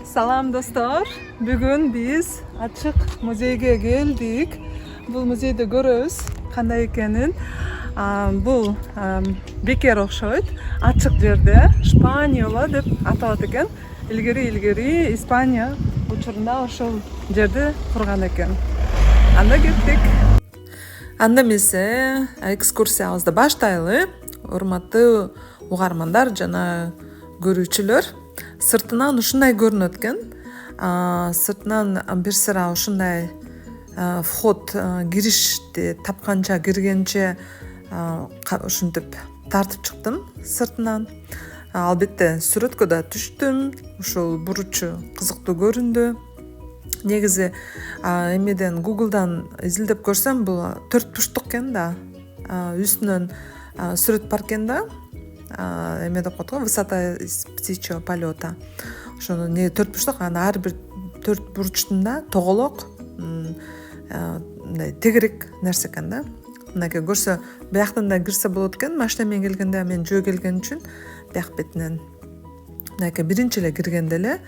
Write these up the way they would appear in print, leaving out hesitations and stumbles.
Салам достор. Бүгүн биз ачык музейге келдик. Бул музейде көрөбүз кандай экенин. Бул бекер окшойт. Ачык жерде Шпаньола деп аталат экен. Илгери Испания учурунда ошол жерде турган экен. Анда кеттик. Анда эмесе экскурсиябызды баштайлы. Урматтуу угармандар жана көрүүчүлөр. Сыртынан ушундай көрүнөт экен. Сыртынан бир сыра ушундай вход киришти тапканча киргенче ушинтип тартып чыктым сыртынан. Албетте сүрөткө да түштүм. Ушул буручу кызыктуу көрүндү. Негизи эмеден Google'дан изилдеп көрсөм бул 4 бурчтук экен да. Үстүнөн сүрөт бар экен да. Эме деп коет го, высота птичьего полета. Ошону 4 бурчтук, ана ар бир 4 бурчтунда тоголок мындай тегерек нерсе экен да. Мынакей көрсө бияктан да кирсе болот экен. Машина менен келгенде мен жөө келген үчүн бияк бетинен мынакей биринчи эле киргенде эле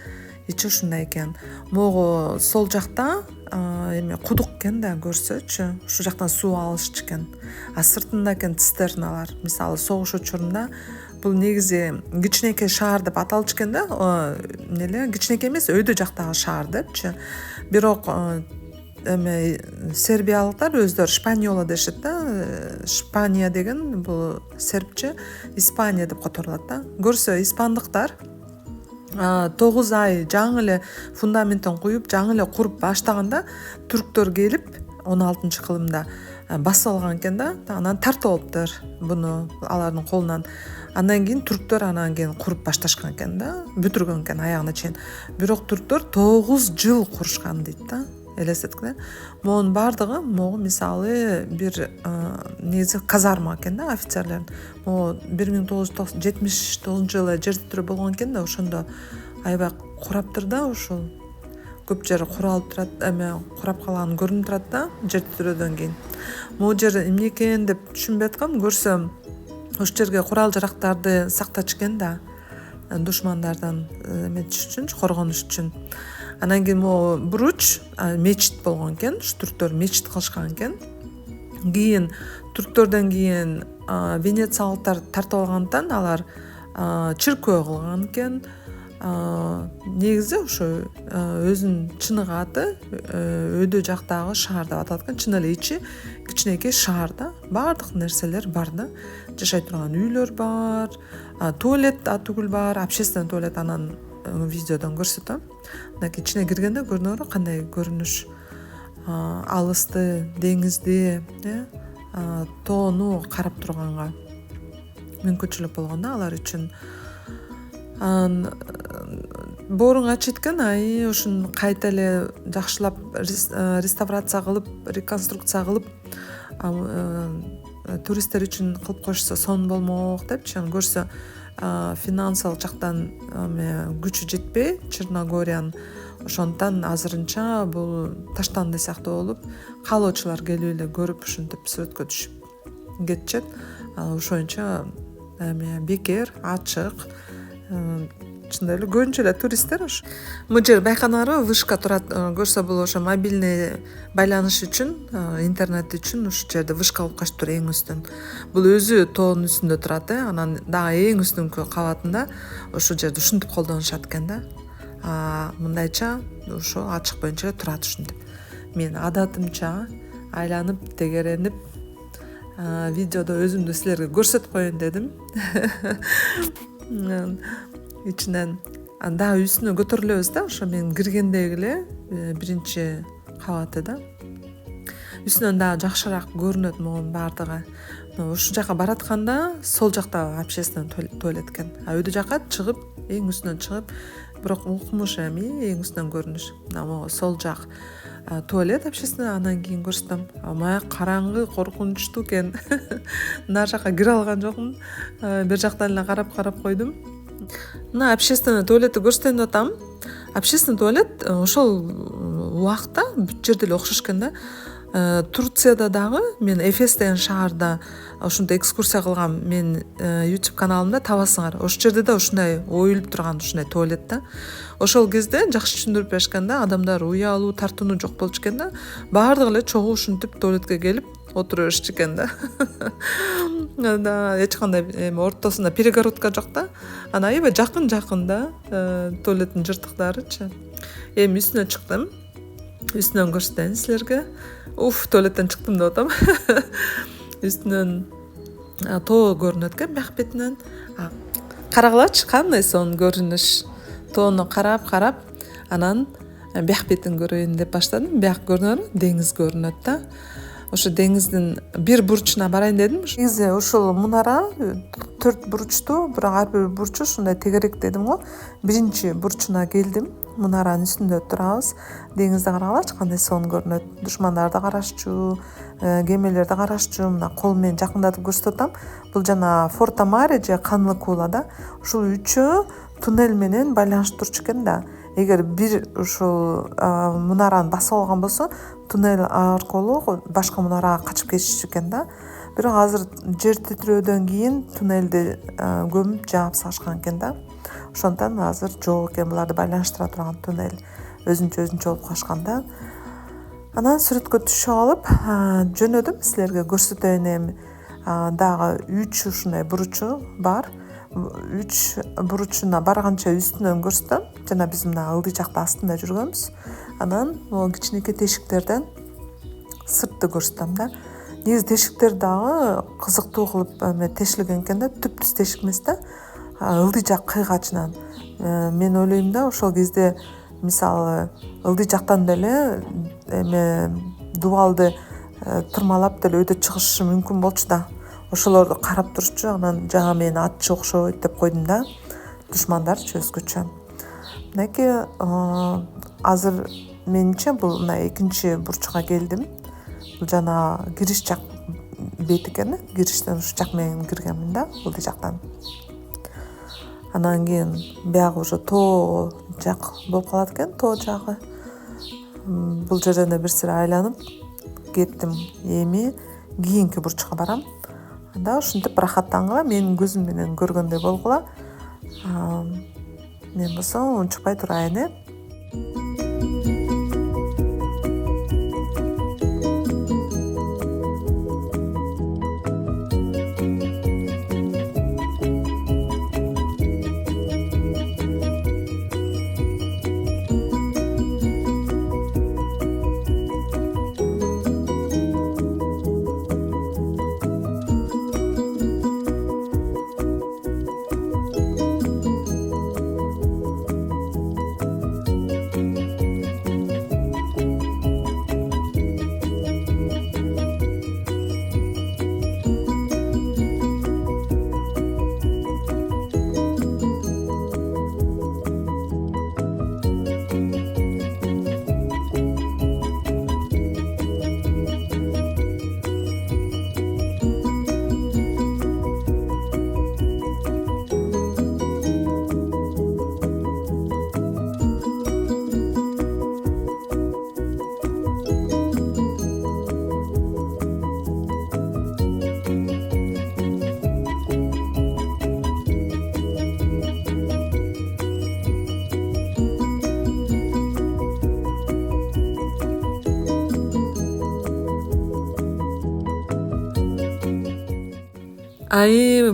ичи ушундай экен. Могу сол жакта эме кудук экен да, көрсөчү. Ушул жактан суу алышчу экен. Сыртында экен цистерналар. Мисалы согуш учурунда бул негизи кичинекей шаар деп аталчу экен да. Эмне кичинекей эмес, өйдө жактагы шаар депчи. Бирок эме сербиялыктар өздөрү Шпаньола дешет да. Шпания деген бул сербче Испания деп которулат да. Көрсө испандыктар 9 ай жаңы эле фундаментин куюп, жаңы эле куруп баштаганда түрктөр келип 16-кылымда басып алган экен да. Анан тартып алыптыр буну алардын колунан. Андан кийин түрктөр анан кийин куруп башташкан экен да. Бүтүргөн экен аягына чейин. Бирок түрктөр 9 жыл курушкан дейт да. Элестетик да. Монун бардыгы могу мисалы бир негизи казарма экен да офицерлердин. Могу 1979-жылы жер титирөө болгон экен да, ошондо аябай кураптыр да ушул. Көп жери куралып турат, эме курап калган көрүнүп турат да жер титирөөдөн кийин. Могу жер эмне экен деп түшүнбөй аткам, көрсөм ошол жерге курал жарактарды сактачу экен да. Душмандардан эметиш үчүн, коргонуш үчүн. Анан кийин могу буруч мечит болгон экен. Түрктөр мечит кылышкан экен. Кийин түрктөрдөн кийин венециялыктар тартып алгандыктан алар чиркөө кылган экен. Негизи ошо өзүнүн чыныгы аты өйдө жактагы шаар деп аталат экен. Чын эле ичи кичинекей шаар да. Баардык нерселер бар да. Жашай турган үйлөр бар, туалет атүгүл бар, общественный туалет, анан видеодон көрсөтөм. Мынакей ичине киргенде көрүнөбү кандай көрүнүш. Алысты, деңизди, тоону карап турганга мүмкүнчүлүк болгон да алар үчүн. Боорун ачыйт экен, ушун кайта эле жакшылап реставрация кылып, реконструкция кылып туристтер үчүн кылып коюшса сонун болмок депчи. Көрсө финансылык жактан күчү жетпей Черногориянын, ошондон азырынча бул таштанды сыяктуу болуп, каалоочулар келип эле көрүп ушинтип сүрөткө түшүп кетишет. Ошондо бекер, ачык, чынында эле көбүнчө эле туристтер ошо. Бул жер байканарбы, вышка турат. Көрсө бул ошо мобильный байланыш үчүн, интернет үчүн ушул жерде вышка болуп калыптыр эң үстүн. Бул өзү тоонун үстүндө турат, анан дагы эң үстүнкү кабатында ушул жерде ушинтип колдонушат экен да. Мындайча ошо ачык боюнча турат ушинтип. Мен адатымча айланып, тегеренип, видеодо өзүмдү силерге көрсөтүп коеюн дедим. Ичинен дагы үстүнө көтөрүлөбүз да, ошо мен киргендеги эле биринчи кабаты да. Үстүнөн дагы жакшыраак көрүнөт могунун баардыгы. Ушул жака баратканда сол жакта общественный туалет экен. Өйдө жака чыгып, эң үстүнөн чыгып, бирок укмуш эң үстүнөн көрүнүш. Могу сол жак туалет общественный, анан кийин көрсөтөм. Мая караңгы, коркунучтуу экен. Нар жака кире алган жокмун. Бир жактан эле карап койдум. Мына общественный туалетти көрсөтөйүн деп атам. Общественный туалет ошол убакта бүт жерде эле окшош экен да. Турцияда дагы мен Эфес деген шаарда ошондой экскурсия кылгам. Мен YouTube каналымда табасыңар. Ошол жерде да ушундай оюлуп турган ушундай туалет да. Ошол кезде жакшы түшүндүрүп беришкен да, адамдар уялуу, тартынуу жок болчу экен да. Баардыгы эле чогуу ушинтип туалетке келип отура беришчү экен да. Эч кандай ортосунда перегородка жок да. Анан аябай жакын да туалеттин жыртыктарычы. Эми үстүнө чыктым. Үстүнөн көрсөтөйүн силерге. Туалеттен чыктым деп атам. Үстүнөн тоо көрүнөт экен бияк бетинен. Карагылачы кандай сонун көрүнүш. Тоону карап, анан бияк бетин көрөйүн деп баштадым. Бияк көрүнөбү? Деңиз көрүнөт да. Ошо деңиздин бир бурчуна барайын дедим. Негизи ушул мунара 4 бурчтуу, бирок ар бир бурчу ушундай тегерек дедим го. Биринчи бурчуна келдим. Мунаранын үстүндө турабыз. Деңизди карагылачы кандай сонун көрүнөт. Душмандарды карашчу, кемелерди карашчу. Мына кол менен жакындатып көрсөтүп атам. Бул жана Форта-Маре же Канлы Кула да. Ушул үчөө туннель менен байланышып турчу экен да. Эгер бир ушул мунараны басып алган болсо, туннель аркылуу башка мунарага качып кетишчү экен да. Бирок азыр жер титирөөдөн кийин туннелди көмүп жаап салышкан экен да. Ошондон азыр жок экен, буларды байланыштыра турган туннель өзүнчө болуп калышкан да. Анан сүрөткө түшүп алып жөнөдүм, силерге көрсөтөйүн. Эми дагы 3 ушундай бурчу бар. 3 бурчуна барганча үстүнөн көрсөтөм. Жана биз мына ылдый жакта астында жүргөнбүз. Анан могу кичинекей тешиктерден сыртты көрсөтөм да. Негизи тешиктер дагы кызыктуу кылып тешилген экен да, түп-түз тешик эмес да. Ылдый жак кыйгачынан. Мен ойлойм да, ошол кезде мисалы ылдый жактан деле дубалды тырмалап деле өтө чыгышы мүмкүн болчу да. Ошолорду карап турчу, анан жана мен атчы окшойт деп койдум да. Душмандарчы өзгөчө. Мынакей азыр менимче бул мына экинчи бурчуга келдим. Бул жана кириш жак бет экен. Кириштен ушу жак менен киргенмин да, бул жактан. Анан кийин биягы уже тоо жак болуп калат экен, тоо жагы. Бул жерден да бир сыйра айланып кеттим. Эми кийинки бурчуга барам. Анда ушинтип рахаттангыла, менин көзүм менен көргөндөй болгула. Мен болсо унчукпай турайын,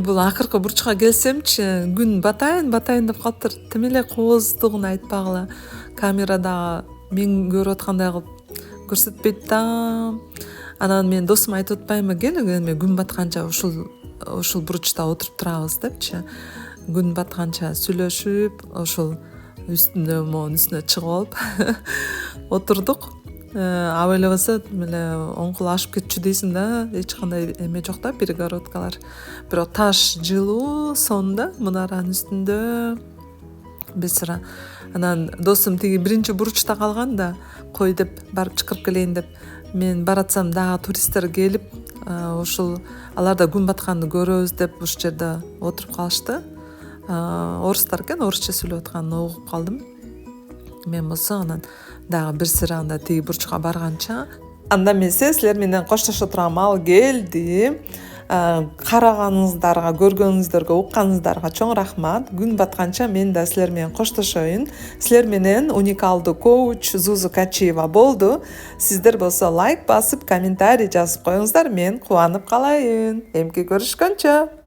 Бул акыркы бурчка келсемчи, күн батайын деп калыптыр. Тим эле кооздугун айтпагыла. Камерада мен көрүп аткандай кылып көрсөтпөйт да. Анан мен досума айтып атпаймынбы, кел эми күн батканча ушул бурчта отуруп турабыз депчи. Күн батканча сүйлөшүп, ошол моунун үстүнө чыгып алып отурдук. Аба эле болсо оңкул ашып кетчү дейсиң да, эч кандай эме жок да, перегородкалар. Бирок таш жылуу сонда мунаранын үстүндө бесира. Анан досум тиги биринчи бурчта калган да, кой деп барып чакырып келейин деп. Мен баратсам дагы туристтер келип, ушул алар да күн батканды көрөбүз деп ушул жерде отуруп калышты. Орустар экен, орусча сүйлөп атканын угуп калдым. Мен болсо анан дагы бир сыра анда тиги бурчка барганча Анда эмесе силер менен коштошо турган маал келди. Караганыңыздарга, көргөнүңүздөргө, укканыңыздарга чоң рахмат. Күн батканча мен да силер менен коштошоюн. Силер менен уникалдуу коуч Зузу Качиева болду. Сиздер болсо лайк басып, комментарий жазып коюңуздар, мен кубанып калайын. Эмки көрүшкөнчө.